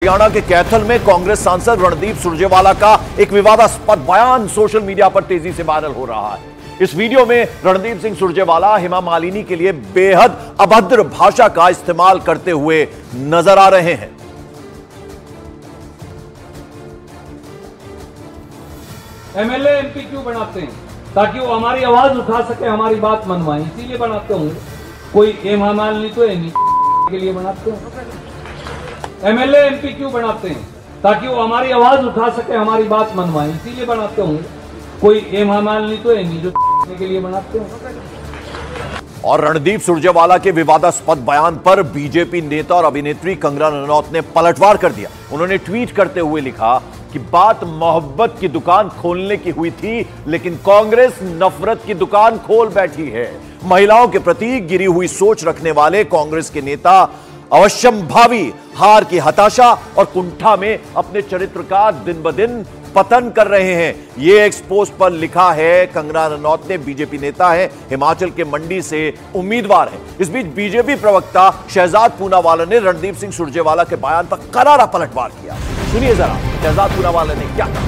हरियाणा के कैथल में कांग्रेस सांसद रणदीप सुरजेवाला का एक विवादास्पद बयान सोशल मीडिया पर तेजी से वायरल हो रहा है। इस वीडियो में रणदीप सिंह सुरजेवाला हेमा मालिनी के लिए बेहद अभद्र भाषा का इस्तेमाल करते हुए नजर आ रहे हैं। एमएलए एमपी क्यों बनाते हैं? ताकि वो हमारी आवाज उठा सके, हमारी बात मनवाए, इसीलिए बनाते होंगे। कोई हेमा मालिनी तो एमपी के लिए बनाते हैं। एमएलए एमपी क्यों बनाते हैं? ताकि वो हमारी आवाज उठा सके, हमारी बात मनवाए, इसीलिए बनाते होंगे। कोई हेमा मालिनी तो एमपी जो के लिए बनाते हैं। और रणदीप सुरजेवाला के विवादास्पद बयान पर बीजेपी नेता और अभिनेत्री कंगना रनौत ने पलटवार कर दिया। उन्होंने ट्वीट करते हुए लिखा कि बात मोहब्बत की दुकान खोलने की हुई थी, लेकिन कांग्रेस नफरत की दुकान खोल बैठी है। महिलाओं के प्रति गिरी हुई सोच रखने वाले कांग्रेस के नेता अवश्यंभावी हार की हताशा और कुंठा में अपने चरित्र का दिन ब दिन पतन कर रहे हैं। यह एक्स पोस्ट पर लिखा है कंगना रनौत ने। बीजेपी नेता है, हिमाचल के मंडी से उम्मीदवार है। इस बीच बीजेपी प्रवक्ता शहजाद पूनावाला ने रणदीप सिंह सुरजेवाला के बयान पर करारा पलटवार किया। सुनिए जरा शहजाद पूनावाला ने क्या कहा।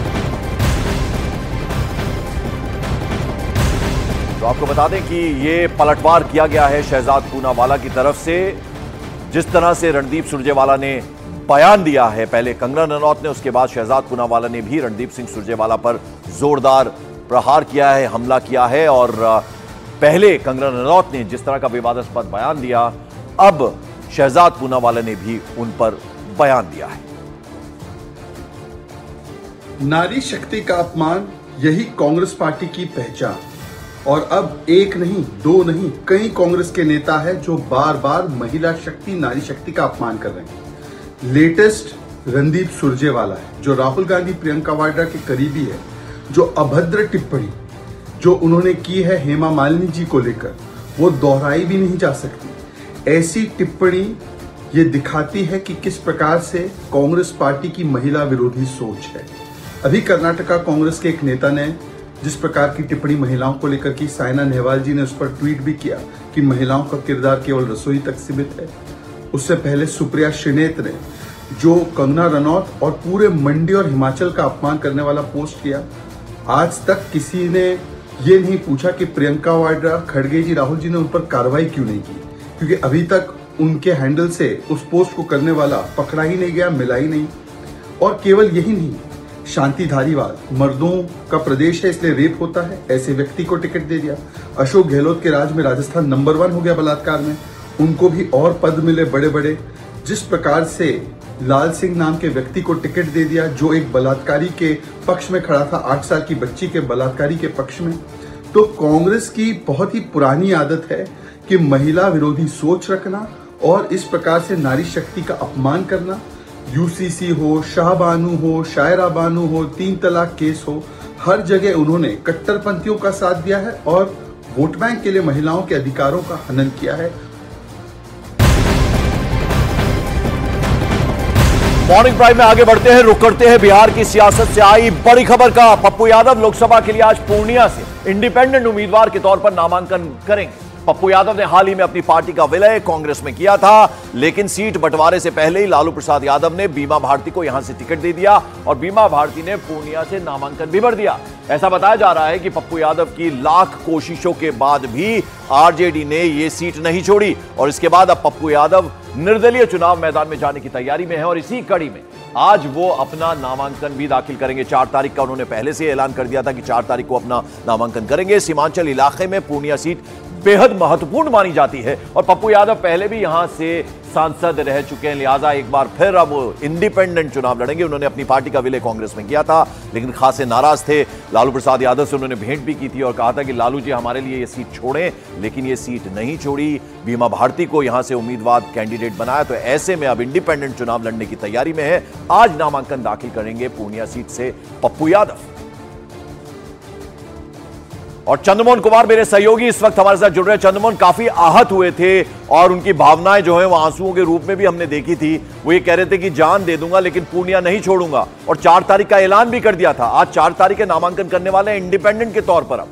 तो आपको बता दें कि यह पलटवार किया गया है शहजाद पूनावाला की तरफ से। जिस तरह से रणदीप सुरजेवाला ने बयान दिया है, पहले कंगना रनौत ने, उसके बाद शहजाद पूनावाला ने भी रणदीप सिंह सुरजेवाला पर जोरदार प्रहार किया है, हमला किया है। और पहले कंगना रनौत ने जिस तरह का विवादास्पद बयान दिया, अब शहजाद पूनावाला ने भी उन पर बयान दिया है। नारी शक्ति का अपमान, यही कांग्रेस पार्टी की पहचान। और अब एक नहीं, दो नहीं, कई कांग्रेस के नेता हैं जो बार बार महिला शक्ति, नारी शक्ति का अपमान कर रहे हैं। लेटेस्ट रणदीप सुरजेवाला है, जो राहुल गांधी, प्रियंका वाड्रा के करीबी है, जो अभद्र टिप्पणी जो उन्होंने की है हेमा मालिनी जी को लेकर, वो दोहराई भी नहीं जा सकती। ऐसी टिप्पणी ये दिखाती है कि किस प्रकार से कांग्रेस पार्टी की महिला विरोधी सोच है। अभी कर्नाटका कांग्रेस के एक नेता ने जिस प्रकार की टिप्पणी महिलाओं को लेकर की, साइना नेहवाल जी ने उस पर ट्वीट भी किया कि महिलाओं का किरदार केवल रसोई तक सीमित है। उससे पहले सुप्रिया श्रीनेत ने जो कंगना रनौत और पूरे मंडी और हिमाचल का अपमान करने वाला पोस्ट किया, आज तक किसी ने ये नहीं पूछा कि प्रियंका वाड्रा, खड़गे जी, राहुल जी ने उन पर कार्रवाई क्यों नहीं की, क्योंकि अभी तक उनके हैंडल से उस पोस्ट को करने वाला पकड़ा ही नहीं गया, मिला ही नहीं। और केवल यही नहीं, शांति धारीवाल मर्दों का प्रदेश है इसलिए रेप होता है, ऐसे व्यक्ति को टिकट दे दिया। अशोक गहलोत के राज में राजस्थान नंबर 1 हो गया बलात्कार में, उनको भी और पद मिले बड़े बड़े। जिस प्रकार से लाल सिंह नाम के व्यक्ति को टिकट दे दिया, जो एक बलात्कारी के पक्ष में खड़ा था, 8 साल की बच्ची के बलात्कारी के पक्ष में। तो कांग्रेस की बहुत ही पुरानी आदत है कि महिला विरोधी सोच रखना और इस प्रकार से नारी शक्ति का अपमान करना। यूसीसी हो, शाहबानू हो, शायरा बानू हो, 3 तलाक केस हो, हर जगह उन्होंने कट्टरपंथियों का साथ दिया है और वोट बैंक के लिए महिलाओं के अधिकारों का हनन किया है। मॉर्निंग प्राइम में आगे बढ़ते हैं, रुक करते हैं बिहार की सियासत से आई बड़ी खबर का। पप्पू यादव लोकसभा के लिए आज पूर्णिया से इंडिपेंडेंट उम्मीदवार के तौर पर नामांकन करेंगे। पप्पू यादव ने हाल ही में अपनी पार्टी का विलय कांग्रेस में किया था, लेकिन सीट बंटवारे से पहले ही लालू प्रसाद यादव ने बीमा भारती को यहां से टिकट दे दिया और बीमा भारती ने पूर्णिया से नामांकन भी भर दिया। ऐसा बताया जा रहा है कि पप्पू यादव की लाख कोशिशों के बाद भी आरजेडी ने यह सीट नहीं छोड़ी और इसके बाद अब पप्पू यादव निर्दलीय चुनाव मैदान में जाने की तैयारी में है और इसी कड़ी में आज वो अपना नामांकन भी दाखिल करेंगे। 4 तारीख का उन्होंने पहले से ऐलान कर दिया था कि 4 तारीख को अपना नामांकन करेंगे। सीमांचल इलाके में पूर्णिया सीट बेहद महत्वपूर्ण मानी जाती है और पप्पू यादव पहले भी यहां से सांसद रह चुके हैं, लिहाजा एक बार फिर अब इंडिपेंडेंट चुनाव लड़ेंगे। उन्होंने अपनी पार्टी का विलय कांग्रेस में किया था, लेकिन खासे नाराज थे। लालू प्रसाद यादव से उन्होंने भेंट भी की थी और कहा था कि लालू जी हमारे लिए ये सीट छोड़ें, लेकिन ये सीट नहीं छोड़ी। बीमा भारती को यहां से उम्मीदवार कैंडिडेट बनाया, तो ऐसे में अब इंडिपेंडेंट चुनाव लड़ने की तैयारी में है। आज नामांकन दाखिल करेंगे पूर्णिया सीट से पप्पू यादव। और चंद्रमोहन कुमार मेरे सहयोगी इस वक्त हमारे साथ जुड़ रहे हैं। चंद्रमोहन काफी आहत हुए थे और उनकी भावनाएं जो है वो आंसुओं के रूप में भी हमने देखी थी। वो ये कह रहे थे कि जान दे दूंगा लेकिन पूर्णिया नहीं छोड़ूंगा और 4 तारीख का ऐलान भी कर दिया था। आज 4 तारीख के नामांकन करने वाले हैं इंडिपेंडेंट के तौर पर। अब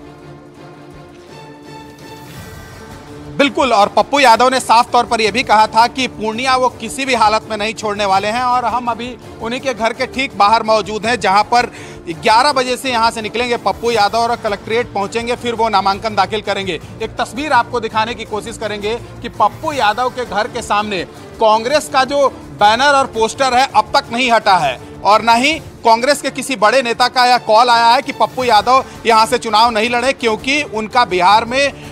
बिल्कुल, और पप्पू यादव ने साफ तौर पर यह भी कहा था कि पूर्णिया वो किसी भी हालत में नहीं छोड़ने वाले हैं। और हम अभी उन्हीं के घर के ठीक बाहर मौजूद हैं, जहां पर 11 बजे से यहां से निकलेंगे पप्पू यादव और कलेक्ट्रेट पहुंचेंगे, फिर वो नामांकन दाखिल करेंगे। एक तस्वीर आपको दिखाने की कोशिश करेंगे कि पप्पू यादव के घर के सामने कांग्रेस का जो बैनर और पोस्टर है अब तक नहीं हटा है, और ना ही कांग्रेस के किसी बड़े नेता का यह कॉल आया है कि पप्पू यादव यहां से चुनाव नहीं लड़े, क्योंकि उनका बिहार में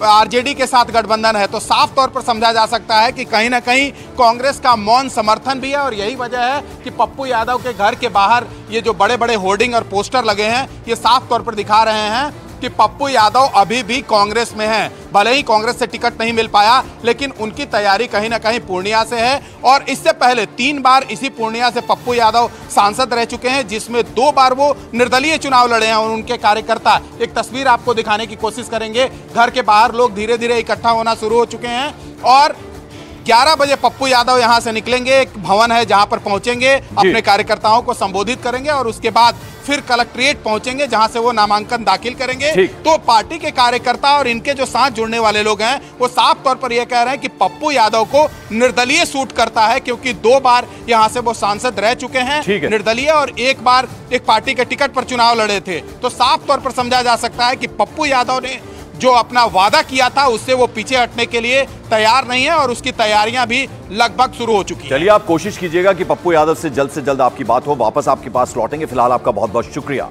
आरजेडी के साथ गठबंधन है। तो साफ तौर पर समझा जा सकता है कि कहीं ना कहीं कांग्रेस का मौन समर्थन भी है, और यही वजह है कि पप्पू यादव के घर के बाहर ये जो बड़े बड़े होर्डिंग और पोस्टर लगे हैं, ये साफ तौर पर दिखा रहे हैं कि पप्पू यादव अभी भी कांग्रेस में हैं। भले ही कांग्रेस से टिकट नहीं मिल पाया, लेकिन उनकी तैयारी कहीं ना कहीं पूर्णिया से है। और इससे पहले 3 बार इसी पूर्णिया से पप्पू यादव सांसद रह चुके हैं, जिसमें 2 बार वो निर्दलीय चुनाव लड़े हैं। और उनके कार्यकर्ता, एक तस्वीर आपको दिखाने की कोशिश करेंगे, घर के बाहर लोग धीरे धीरे इकट्ठा होना शुरू हो चुके हैं। और 11 बजे पप्पू यादव यहां से निकलेंगे, एक भवन है जहां पर पहुंचेंगे, अपने कार्यकर्ताओं को संबोधित करेंगे, और उसके बाद फिर कलेक्ट्रेट पहुंचेंगे, जहां से वो नामांकन दाखिल करेंगे। तो पार्टी के कार्यकर्ता और इनके जो साथ जुड़ने वाले लोग हैं, वो साफ तौर पर यह कह रहे हैं कि पप्पू यादव को निर्दलीय सूट करता है, क्योंकि 2 बार यहां से वो सांसद रह चुके हैं निर्दलीय, और 1 बार एक पार्टी के टिकट पर चुनाव लड़े थे। तो साफ तौर पर समझा जा सकता है कि पप्पू यादव ने जो अपना वादा किया था उससे वो पीछे हटने के लिए तैयार नहीं है, और उसकी तैयारियां भी लगभग शुरू हो चुकी हैं। चलिए, आप कोशिश कीजिएगा कि पप्पू यादव से जल्द आपकी बात हो, वापस आपके पास लौटेंगे। फिलहाल आपका बहुत बहुत शुक्रिया।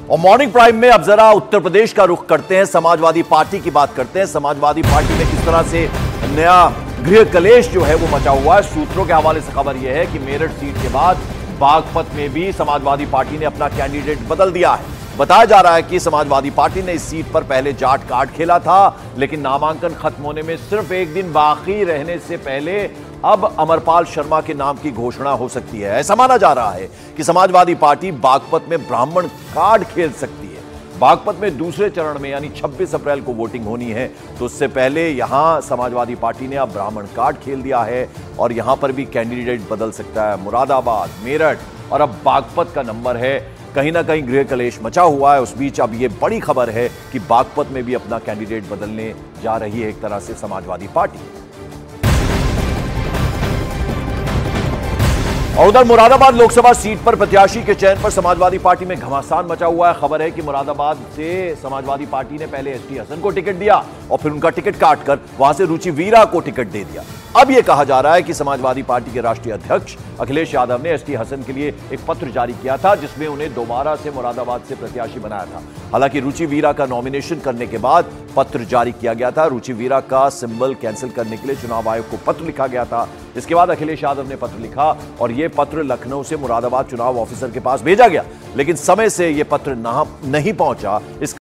और मॉर्निंग प्राइम में अब जरा उत्तर प्रदेश का रुख करते हैं, समाजवादी पार्टी की बात करते हैं। समाजवादी पार्टी में किस तरह से नया गृह कलेश जो है वो मचा हुआ है। सूत्रों के हवाले से खबर यह है कि मेरठ सीट के बाद बागपत में भी समाजवादी पार्टी ने अपना कैंडिडेट बदल दिया है। बताया जा रहा है कि समाजवादी पार्टी ने इस सीट पर पहले जाट कार्ड खेला था, लेकिन नामांकन खत्म होने में सिर्फ 1 दिन बाकी रहने से पहले अब अमरपाल शर्मा के नाम की घोषणा हो सकती है। ऐसा माना जा रहा है कि समाजवादी पार्टी बागपत में ब्राह्मण कार्ड खेल सकती है। बागपत में दूसरे चरण में यानी 26 अप्रैल को वोटिंग होनी है, तो उससे पहले यहां समाजवादी पार्टी ने अब ब्राह्मण कार्ड खेल दिया है, और यहां पर भी कैंडिडेट बदल सकता है। मुरादाबाद, मेरठ और अब बागपत का नंबर है। कहीं ना कहीं गृह कलेश मचा हुआ है। उस बीच अब यह बड़ी खबर है कि बागपत में भी अपना कैंडिडेट बदलने जा रही है एक तरह से समाजवादी पार्टी। और उधर मुरादाबाद लोकसभा सीट पर प्रत्याशी के चयन पर समाजवादी पार्टी में घमासान मचा हुआ है। खबर है कि मुरादाबाद से समाजवादी पार्टी ने पहले एसटी हसन को टिकट दिया और फिर उनका टिकट काटकर वहां से रुचि वीरा को टिकट दे दिया। अब यह कहा जा रहा है कि समाजवादी पार्टी के राष्ट्रीय अध्यक्ष अखिलेश यादव ने एसटी हसन के लिए एक पत्र जारी किया था, जिसमें उन्हें दोबारा से मुरादाबाद से प्रत्याशी बनाया था। हालांकि रुचि वीरा का नॉमिनेशन करने के बाद पत्र जारी किया गया था। रुचि वीरा का सिंबल कैंसिल करने के लिए चुनाव आयोग को पत्र लिखा गया था। इसके बाद अखिलेश यादव ने पत्र लिखा और यह पत्र लखनऊ से मुरादाबाद चुनाव ऑफिसर के पास भेजा गया, लेकिन समय से यह पत्र नहीं पहुंचा। इस